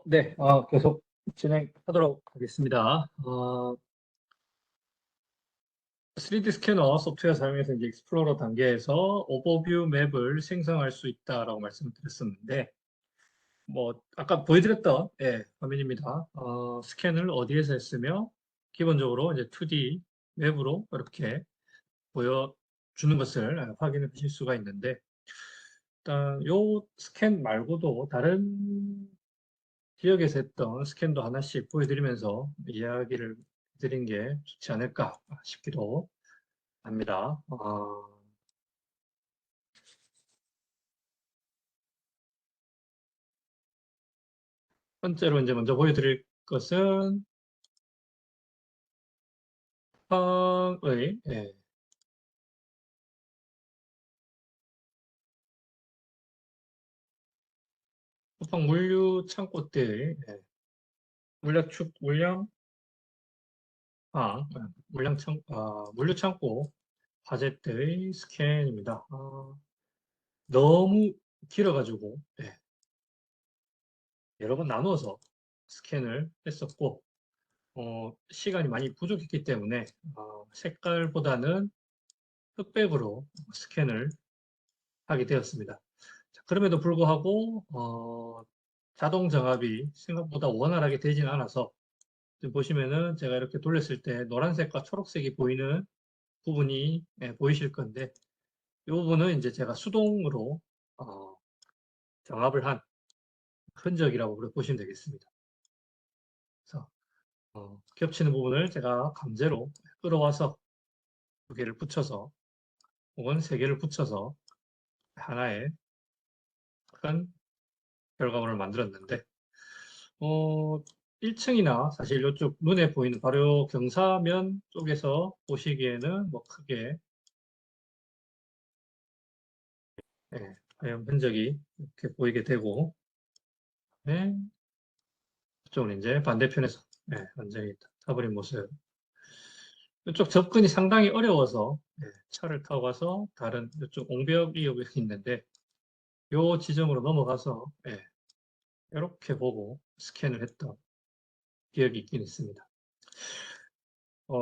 네, 계속 진행하도록 하겠습니다. 3D 스캐너 소프트웨어 사용해서 이제 익스플로러 단계에서 오버뷰 맵을 생성할 수 있다라고 말씀을 드렸었는데, 뭐, 아까 보여드렸던, 화면입니다. 스캔을 어디에서 했으며, 기본적으로 이제 2D 맵으로 이렇게 보여주는 것을 확인해 보실 수가 있는데, 일단 요 스캔 말고도 다른 지역에서 했던 스캔도 하나씩 보여드리면서 이야기를 드린 게 좋지 않을까 싶기도 합니다. 번째로 이제 먼저 보여드릴 것은 쿠팡의 쿠팡 물류 창고대의 물량 물류 창고 화재 때의 스캔입니다. 너무 길어가지고 여러 번 나누어서 스캔을 했었고 시간이 많이 부족했기 때문에 색깔보다는 흑백으로 스캔을 하게 되었습니다. 자, 그럼에도 불구하고 자동 정압이 생각보다 원활하게 되지는 않아서 지금 보시면은 제가 이렇게 돌렸을 때 노란색과 초록색이 보이는 부분이 보이실 건데 이 부분은 이제 제가 수동으로 어, 정압을 한 흔적이라고 그렇게 보시면 되겠습니다. 그래서 겹치는 부분을 제가 강제로 끌어와서 두 개를 붙여서 혹은 세 개를 붙여서 하나의 큰 결과물을 만들었는데 1층이나 사실 이쪽 눈에 보이는 바로 경사면 쪽에서 보시기에는 뭐 크게 화염 흔적이 이렇게 보이게 되고 네, 이쪽은 이제 반대편에서 완전히 타버린 모습. 이쪽 접근이 상당히 어려워서 차를 타고 가서 다른 이쪽 옹벽이 여기 있는데 이 지점으로 넘어가서 이렇게 보고 스캔을 했던 기억이 있긴 있습니다.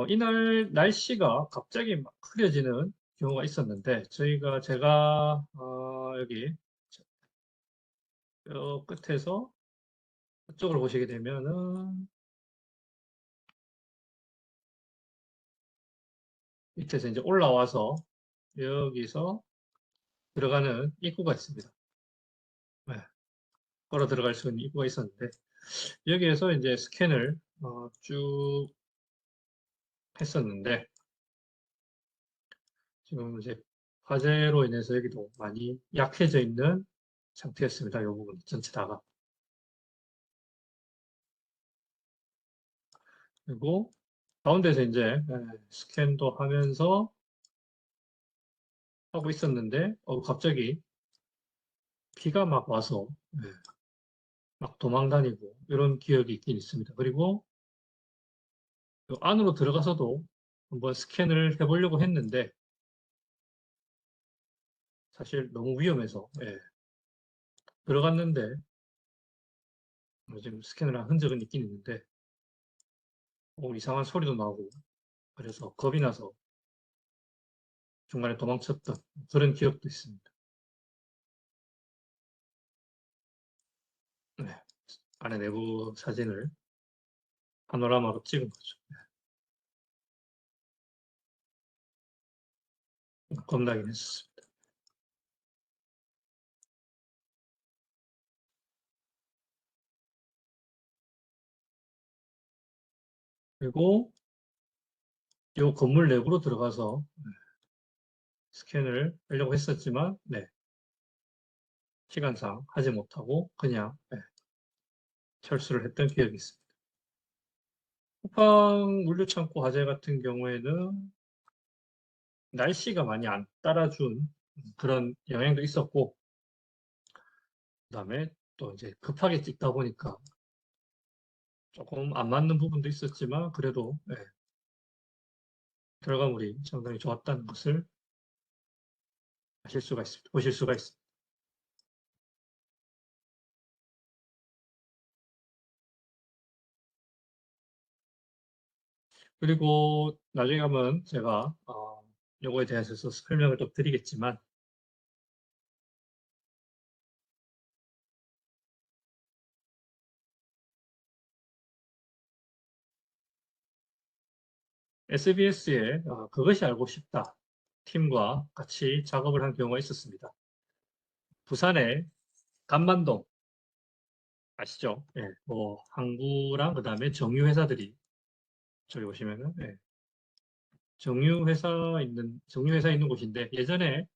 이날 날씨가 갑자기 막 흐려지는 경우가 있었는데 제가 여기 저 끝에서 이쪽을 보시게 되면은 밑에서 이제 올라와서 여기서 들어가는 입구가 있습니다. 네, 걸어 들어갈 수 있는 입구가 있었는데 여기에서 이제 스캔을 쭉 했었는데 지금 이제 화재로 인해서 여기도 많이 약해져 있는 상태였습니다. 이 부분 전체 다가. 그리고 가운데서 이제 스캔도 하면서 하고 있었는데 갑자기 비가 막 와서 막 도망 다니고 이런 기억이 있긴 있습니다. 그리고 그 안으로 들어가서도 한번 스캔을 해보려고 했는데 사실 너무 위험해서 들어갔는데 지금 스캔을 한 흔적은 있긴 있는데 이상한 소리도 나고 그래서 겁이 나서 중간에 도망쳤던 그런 기억도 있습니다. 네, 안에 내부 사진을 파노라마로 찍은 거죠. 겁나긴 했었습니다. 그리고 이 건물 내부로 들어가서 스캔을 하려고 했었지만 시간상 하지 못하고 그냥 철수를 했던 기억이 있습니다. 쿠팡 물류창고 화재 같은 경우에는 날씨가 많이 안 따라준 그런 영향도 있었고 그다음에 또 이제 급하게 찍다 보니까 조금 안 맞는 부분도 있었지만 그래도 결과물이 상당히 좋았다는 것을 아실 수가 있습니다. 보실 수가 있습니다. 그리고 나중에 한번 제가 요거에 대해서 설명을 또 드리겠지만 SBS에 그것이 알고 싶다 팀과 같이 작업을 한 경우가 있었습니다. 부산의 간만동 아시죠? 예, 뭐 항구랑 그다음에 정유 회사들이 저기 보시면은 정유 회사 있는 곳인데 예전에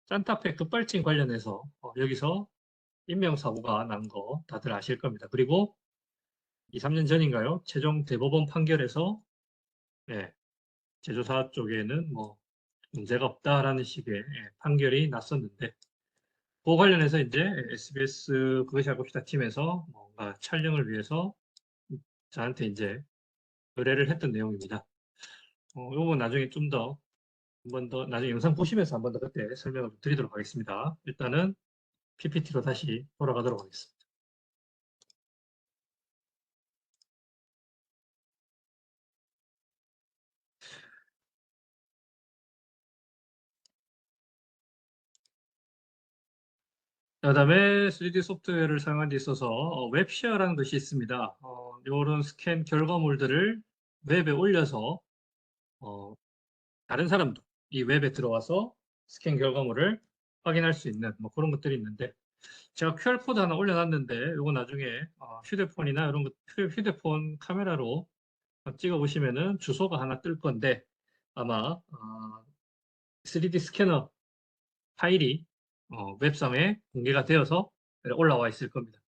산타페 급발진 관련해서 여기서 인명사고가 난 거 다들 아실 겁니다. 그리고 2, 3년 전인가요? 최종 대법원 판결에서 예, 제조사 쪽에는 뭐 문제가 없다라는 식의 판결이 났었는데 그 관련해서 이제 SBS 그것이 알고 싶다 팀에서 뭔가 촬영을 위해서 저한테 이제 의뢰를 했던 내용입니다. 요거 나중에 좀 더 한 번 더 나중에 영상 보시면서 한 번 더 그때 설명을 드리도록 하겠습니다. 일단은 PPT로 다시 돌아가도록 하겠습니다. 그다음에 3D 소프트웨어를 사용하는 데 있어서 웹쉐어라는 것이 있습니다. 이런 스캔 결과물들을 웹에 올려서 다른 사람도 이 웹에 들어와서 스캔 결과물을 확인할 수 있는 뭐 그런 것들이 있는데 제가 QR코드 하나 올려놨는데 이거 나중에 휴대폰이나 이런 거 휴대폰 카메라로 찍어 보시면은 주소가 하나 뜰 건데 아마 3D 스캐너 파일이 웹상에 공개가 되어서 올라와 있을 겁니다.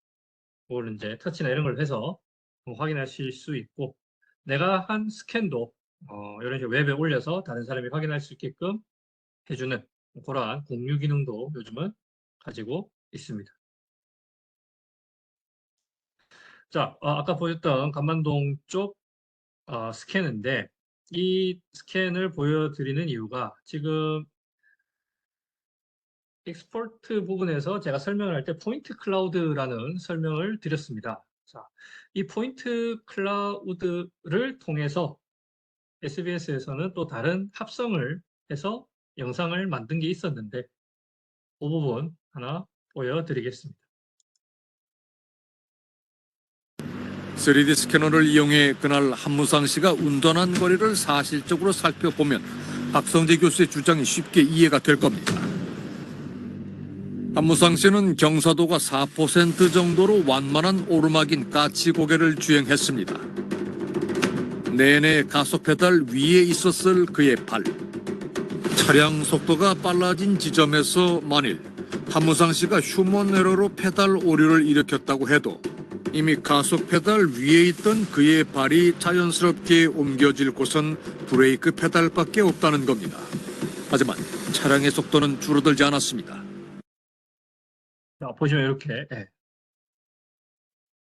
그걸 이제 터치나 이런 걸 해서 확인하실 수 있고 내가 한 스캔도 이런 식으로 웹에 올려서 다른 사람이 확인할 수 있게끔 해주는 그러한 공유 기능도 요즘은 가지고 있습니다. 자, 아까 보였던 간만동 쪽 스캔인데 이 스캔을 보여드리는 이유가 지금 익스포트 부분에서 제가 설명을 할 때 포인트 클라우드라는 설명을 드렸습니다. 자, 이 포인트 클라우드를 통해서 SBS에서는 또 다른 합성을 해서 영상을 만든 게 있었는데 그 부분 하나 보여드리겠습니다. 3D 스캐너를 이용해 그날 한무상 씨가 운전한 거리를 사실적으로 살펴보면 박성재 교수의 주장이 쉽게 이해가 될 겁니다. 한무상 씨는 경사도가 4% 정도로 완만한 오르막인 까치 고개를 주행했습니다. 내내 가속 페달 위에 있었을 그의 발. 차량 속도가 빨라진 지점에서 만일 한무상 씨가 휴먼 에러로 페달 오류를 일으켰다고 해도 이미 가속 페달 위에 있던 그의 발이 자연스럽게 옮겨질 곳은 브레이크 페달밖에 없다는 겁니다. 하지만 차량의 속도는 줄어들지 않았습니다. 자, 보시면 이렇게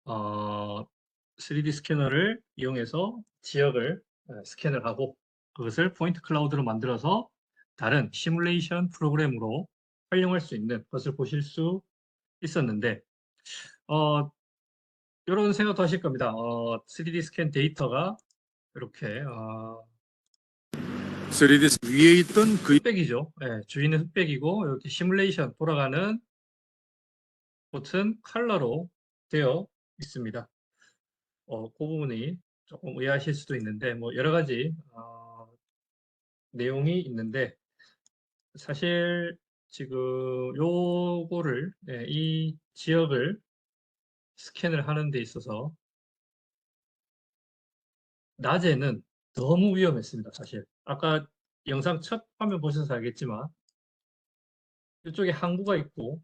3D 스캐너를 이용해서 지역을 스캔을 하고 그것을 포인트 클라우드로 만들어서 다른 시뮬레이션 프로그램으로 활용할 수 있는 것을 보실 수 있었는데 이런 생각도 하실 겁니다. 3D 스캔 데이터가 이렇게 3D 위에 있던 그 흑백이죠. 주위는 흑백이고 이렇게 시뮬레이션 돌아가는 버튼 컬러로 되어 있습니다. 그 부분이 조금 의아하실 수도 있는데 뭐 여러 가지 내용이 있는데 사실 지금 요거를 이 지역을 스캔을 하는 데 있어서 낮에는 너무 위험했습니다. 사실 아까 영상 첫 화면 보셔서 알겠지만 이쪽에 항구가 있고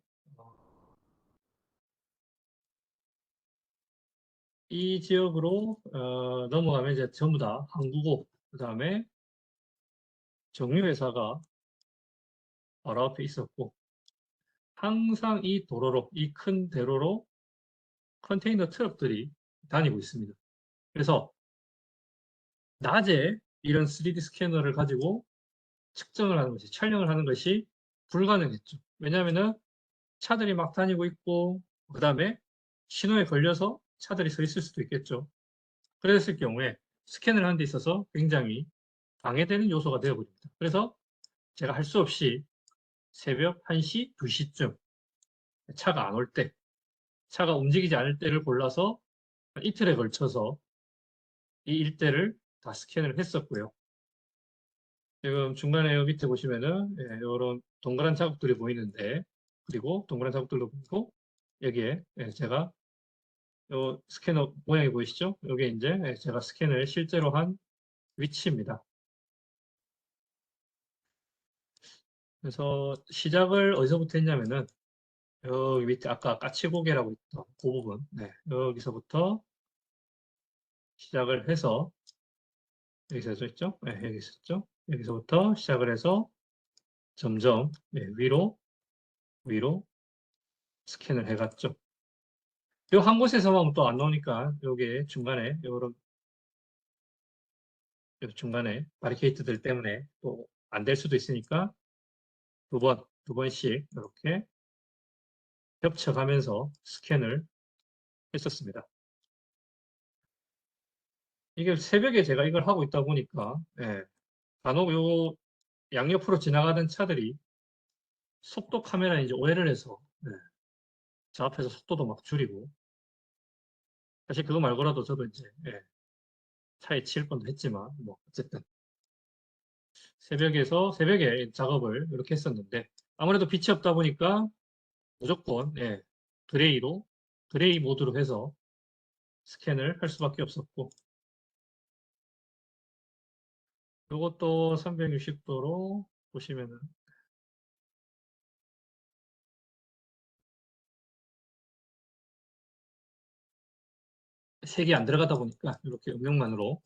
이 지역으로 넘어가면 이제 전부 다 항구고 그 다음에 정유회사가 바로 앞에 있었고 항상 이 도로로 이 큰 대로로 컨테이너 트럭들이 다니고 있습니다. 그래서 낮에 이런 3D 스캐너를 가지고 측정을 하는 것이 촬영을 하는 것이 불가능했죠. 왜냐하면은 차들이 막 다니고 있고 그 다음에 신호에 걸려서 차들이 서 있을 수도 있겠죠. 그랬을 경우에 스캔을 하는 데 있어서 굉장히 방해되는 요소가 되어버립니다. 그래서 제가 할 수 없이 새벽 1시, 2시쯤 차가 안 올 때, 차가 움직이지 않을 때를 골라서 이틀에 걸쳐서 이 일대를 다 스캔을 했었고요. 지금 중간에 여기 밑에 보시면은 이런 동그란 자국들이 보이는데, 그리고 동그란 자국들도 보이고 여기에 제가 요 스캐너 모양이 보이시죠? 이게 이제 제가 스캔을 실제로 한 위치입니다. 그래서 시작을 어디서부터 했냐면은 여기 밑에 아까 까치고개라고 있던 그 부분, 여기서부터 시작을 해서 여기서 있죠? 여기 있었죠? 여기서부터 시작을 해서 점점 위로 위로 스캔을 해갔죠. 이 한 곳에서만 또 안 나오니까 요게 중간에 요런 요 중간에 바리케이트들 때문에 또 안 될 수도 있으니까 두 번씩 이렇게 겹쳐가면서 스캔을 했었습니다. 이게 새벽에 제가 이걸 하고 있다 보니까 간혹 요 양옆으로 지나가던 차들이 속도 카메라에 이제 오해를 해서 저 앞에서 속도도 막 줄이고 사실 그거 말고라도 저도 이제 차에 치일 뻔도 했지만 뭐 어쨌든 새벽에 작업을 이렇게 했었는데 아무래도 빛이 없다 보니까 무조건 드레이 모드로 해서 스캔을 할 수밖에 없었고 이것도 360도로 보시면은 색이 안 들어가다 보니까 이렇게 음영만으로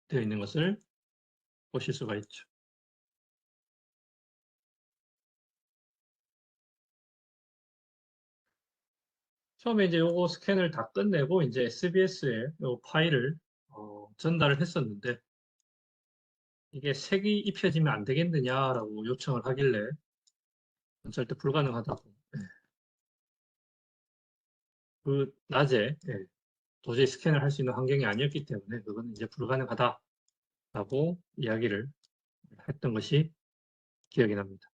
되어 있는 것을 보실 수가 있죠. 처음에 이제 요거 스캔을 다 끝내고 이제 SBS에 요 파일을 전달을 했었는데 이게 색이 입혀지면 안 되겠느냐라고 요청을 하길래 절대 불가능하다고. 그 낮에 도저히 스캔을 할 수 있는 환경이 아니었기 때문에 그건 이제 불가능하다라고 이야기를 했던 것이 기억이 납니다.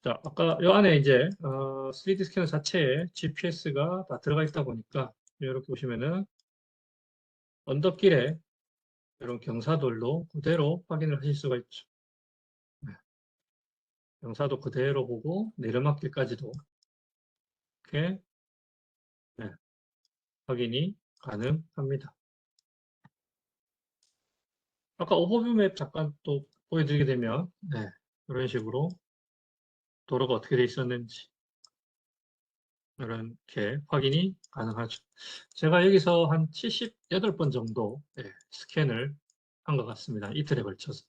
자, 아까 요 안에 이제 3D 스캐너 자체에 GPS가 다 들어가 있다 보니까 이렇게 보시면은 언덕길에 이런 경사돌로 그대로 확인을 하실 수가 있죠. 경사도 그대로 보고 내리막길까지도 이렇게 네, 확인이 가능합니다. 아까 오버뷰 맵 잠깐 또 보여드리게 되면 이런 식으로 도로가 어떻게 돼 있었는지 이렇게 확인이 가능하죠. 제가 여기서 한 78번 정도 스캔을 한 것 같습니다. 이틀에 걸쳐서.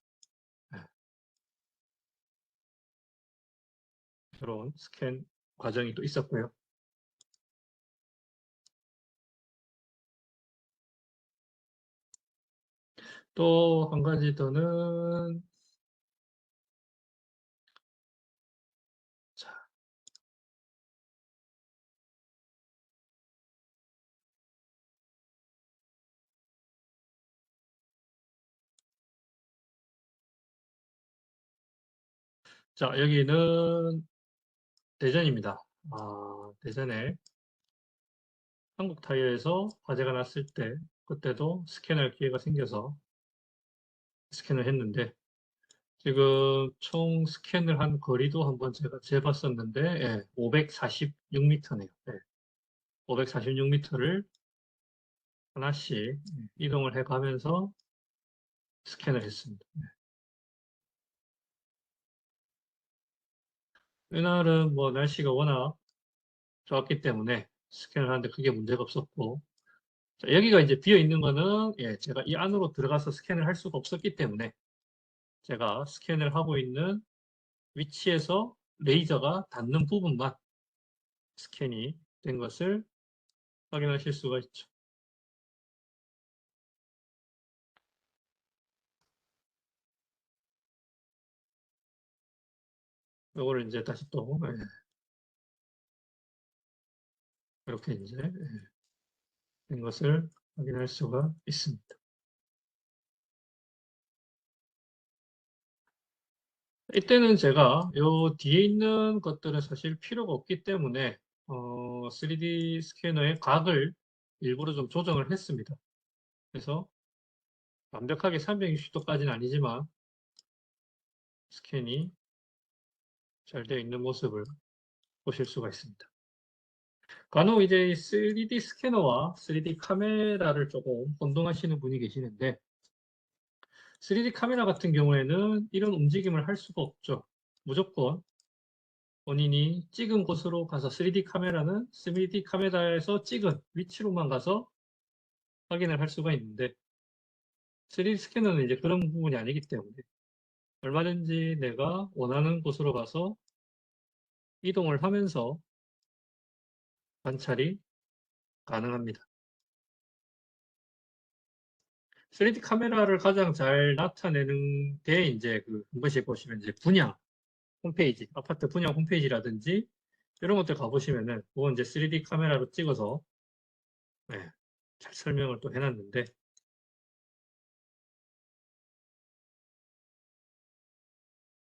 이런 스캔 과정이 또 있었고요. 또 한 가지 더는 자, 여기는 대전입니다. 대전에 한국 타이어에서 화재가 났을 때 그때도 스캔할 기회가 생겨서 스캔을 했는데 지금 총 스캔을 한 거리도 한번 제가 재봤었는데 546m네요. 546m를 하나씩 이동을 해가면서 스캔을 했습니다. 이날은 뭐 날씨가 워낙 좋았기 때문에 스캔을 하는데 크게 문제가 없었고 자, 여기가 이제 비어 있는 거는 제가 이 안으로 들어가서 스캔을 할 수가 없었기 때문에 제가 스캔을 하고 있는 위치에서 레이저가 닿는 부분만 스캔이 된 것을 확인하실 수가 있죠. 이거를 이제 다시 또 이렇게 이제 된 것을 확인할 수가 있습니다. 이때는 제가 요 뒤에 있는 것들은 사실 필요가 없기 때문에 3D 스캐너의 각을 일부러 좀 조정을 했습니다. 그래서 완벽하게 360도까지는 아니지만 스캔이 잘 되어 있는 모습을 보실 수가 있습니다. 간혹 이제 3D 스캐너와 3D 카메라를 조금 혼동하시는 분이 계시는데 3D 카메라 같은 경우에는 이런 움직임을 할 수가 없죠. 무조건 본인이 찍은 곳으로 가서 3D 카메라는 3D 카메라에서 찍은 위치로만 가서 확인을 할 수가 있는데 3D 스캐너는 이제 그런 부분이 아니기 때문에 얼마든지 내가 원하는 곳으로 가서 이동을 하면서 관찰이 가능합니다. 3D 카메라를 가장 잘 나타내는 게 이제 한 번씩 보시면 이제 분양 홈페이지, 아파트 분양 홈페이지라든지 이런 것들 가보시면은 그건 이제 3D 카메라로 찍어서 잘 설명을 또 해놨는데